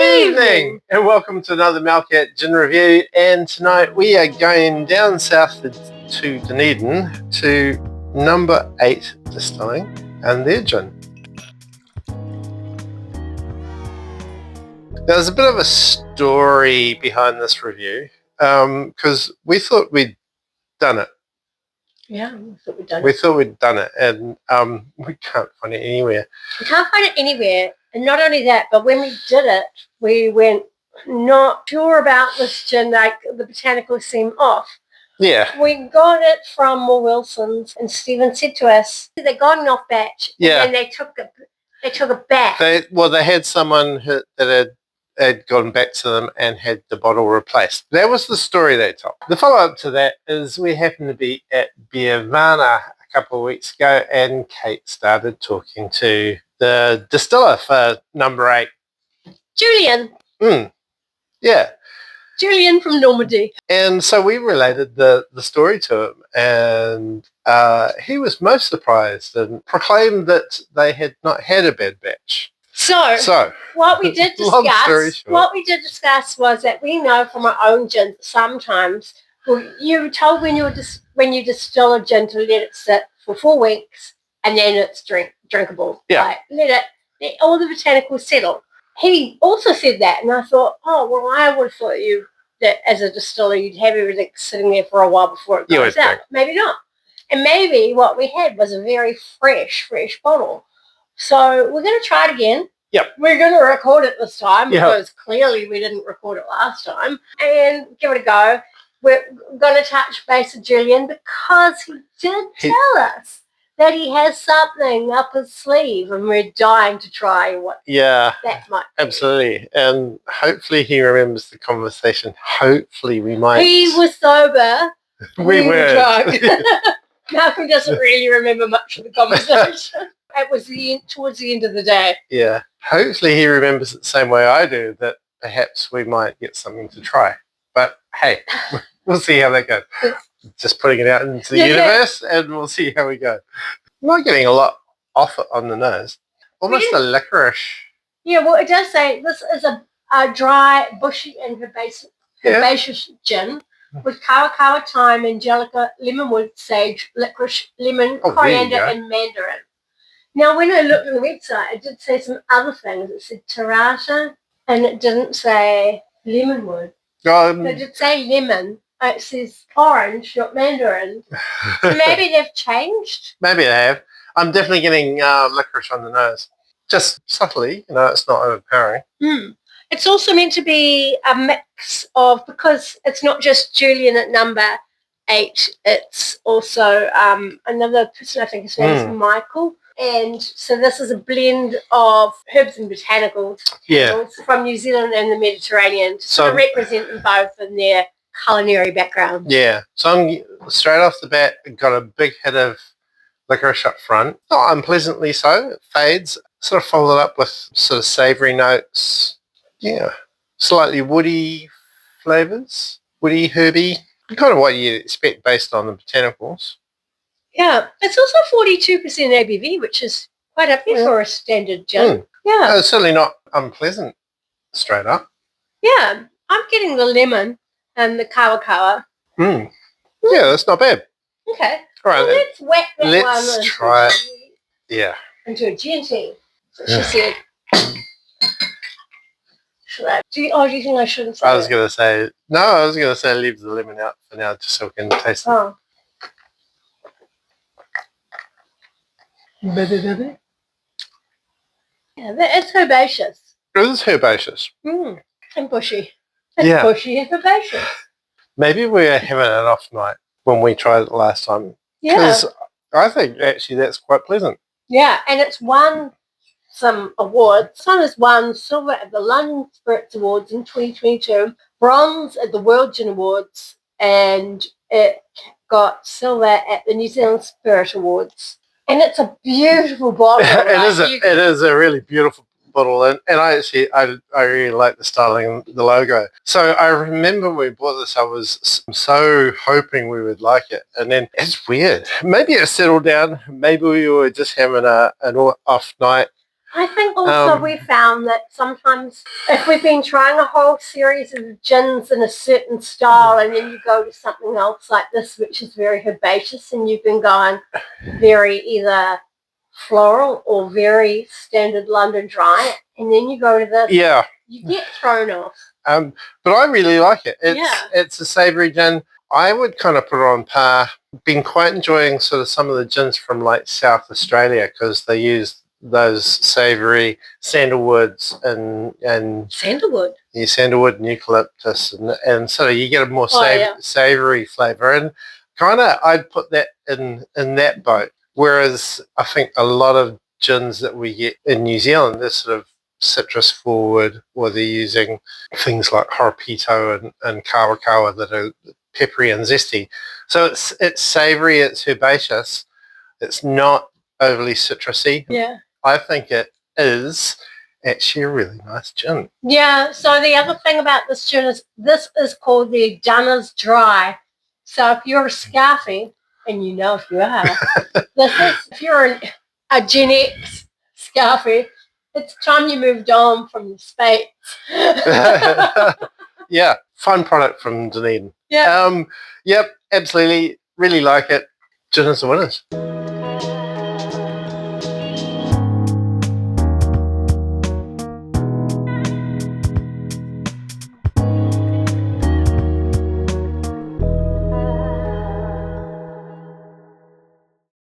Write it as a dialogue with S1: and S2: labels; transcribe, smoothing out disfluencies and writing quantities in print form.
S1: Good evening and welcome to another Malkat Gin Review, and tonight we are going down south to Dunedin to No8 Distilling and their gin. Now, there's a bit of a story behind this review because we thought we'd done it.
S2: Yeah, we thought we'd done it.
S1: We thought we'd done it, and we can't find it anywhere.
S2: We can't find it anywhere. And not only that, but when we did it, we went not sure about this gin, like the botanicals seem off.
S1: Yeah.
S2: We got it from Moore Wilson's, and Stephen said to us, they got an off batch,
S1: Yeah.
S2: and then they took it back.
S1: They had someone that had gone back to them and had the bottle replaced. That was the story they told. The follow-up to that is we happened to be at Beervana a couple of weeks ago, and Kate started talking to the distiller for No8.
S2: Julian.
S1: Yeah.
S2: Julian from Normandy.
S1: And so we related the story to him, and he was most surprised and proclaimed that they had not had a bad batch.
S2: So what we did discuss was that we know from our own gin sometimes you were told when you distill a gin to let it sit for 4 weeks and then it's drinkable.
S1: Yeah.
S2: Like, let all the botanicals settle. He also said that, and I thought, oh well, I would have thought that as a distiller you'd have everything sitting there for a while before it goes out.
S1: Drink.
S2: Maybe not. And maybe what we had was a very fresh bottle. So we're going to try it again.
S1: Yep.
S2: We're going to record it this time because clearly we didn't record it last time, and give it a go. We're going to touch base with Julian because he did tell us that he has something up his sleeve, and we're dying to try what that might be.
S1: Absolutely. And hopefully he remembers the conversation. Hopefully we might.
S2: He was sober.
S1: We were
S2: drunk. Malcolm doesn't really remember much of the conversation. It was towards the end of the day.
S1: Yeah. Hopefully he remembers it the same way I do, that perhaps we might get something to try. But hey, we'll see how that goes. Just putting it out into the universe, and we'll see how we go. I'm not getting a lot off it on the nose. Almost a licorice.
S2: Yeah, well, it does say this is a dry, bushy and herbaceous gin with kawa, thyme, angelica, lemonwood, sage, licorice, lemon, coriander, and mandarin. Now, when I looked on the website, it did say some other things. It said tarata, and it didn't say lemonwood. It did say lemon. It says orange, not mandarin. So maybe they've changed.
S1: Maybe they have. I'm definitely getting licorice on the nose. Just subtly, it's not overpowering.
S2: It's also meant to be a mix of, because it's not just Julian at No8, it's also another person, I think his name is Michael. And so this is a blend of herbs and botanicals from New Zealand and the Mediterranean to represent them both in their culinary background.
S1: Yeah. So I'm straight off the bat got a big hit of licorice up front. Not unpleasantly so. It fades. Sort of followed up with sort of savoury notes. Yeah. Slightly woody flavours. Woody, herby. Kind of what you expect based on the botanicals.
S2: Yeah, it's also 42% ABV, which is quite up there for a standard gin. Yeah.
S1: It's certainly not unpleasant straight up.
S2: Yeah, I'm getting the lemon and the kawa.
S1: Yeah, that's not bad.
S2: Okay.
S1: All right.
S2: Well, let's whack that one.
S1: Let's try it. Yeah.
S2: Into a G&T. So she said. Do you think I shouldn't say
S1: I was going to say leave the lemon out for now just so we can taste it.
S2: Oh.
S1: Baby.
S2: Yeah, it's herbaceous.
S1: It is herbaceous.
S2: And bushy. It's bushy and herbaceous.
S1: Maybe we were having an off night when we tried it last time.
S2: Yeah.
S1: Because I think actually that's quite pleasant.
S2: Yeah, and it's won some awards. This one has won silver at the London Spirits Awards in 2022, bronze at the World Gin Awards, and it got silver at the New Zealand Spirit Awards. And it's a beautiful bottle.
S1: It is a really beautiful bottle, and I really like the styling and the logo. So I remember when we bought this, I was so hoping we would like it, and then it's weird. Maybe it settled down. Maybe we were just having an off night.
S2: I think also we found that sometimes if we've been trying a whole series of gins in a certain style and then you go to something else like this which is very herbaceous and you've been going very either floral or very standard London dry and then you go to this, you get thrown off.
S1: But I really like it. It's a savoury gin. I would kind of put it on par. Been quite enjoying sort of some of the gins from like South Australia because they use those savoury sandalwoods and
S2: sandalwood.
S1: Yeah, sandalwood and eucalyptus and so you get a more savoury flavour and kind of I'd put that in that boat. Whereas I think a lot of gins that we get in New Zealand, they're sort of citrus forward or they're using things like horopito and kawakawa that are peppery and zesty. So it's savoury, it's herbaceous, it's not overly citrusy.
S2: Yeah.
S1: I think it is actually a really nice gin.
S2: Yeah, so the other thing about this gin is this is called the Dunner's Dry. So if you're a scarfie, and you know if you are, if you're a Gen X scarfie, it's time you moved on from the States.
S1: Yeah, fun product from Dunedin.
S2: Yeah.
S1: Yep, absolutely. Really like it. Gin is the winners.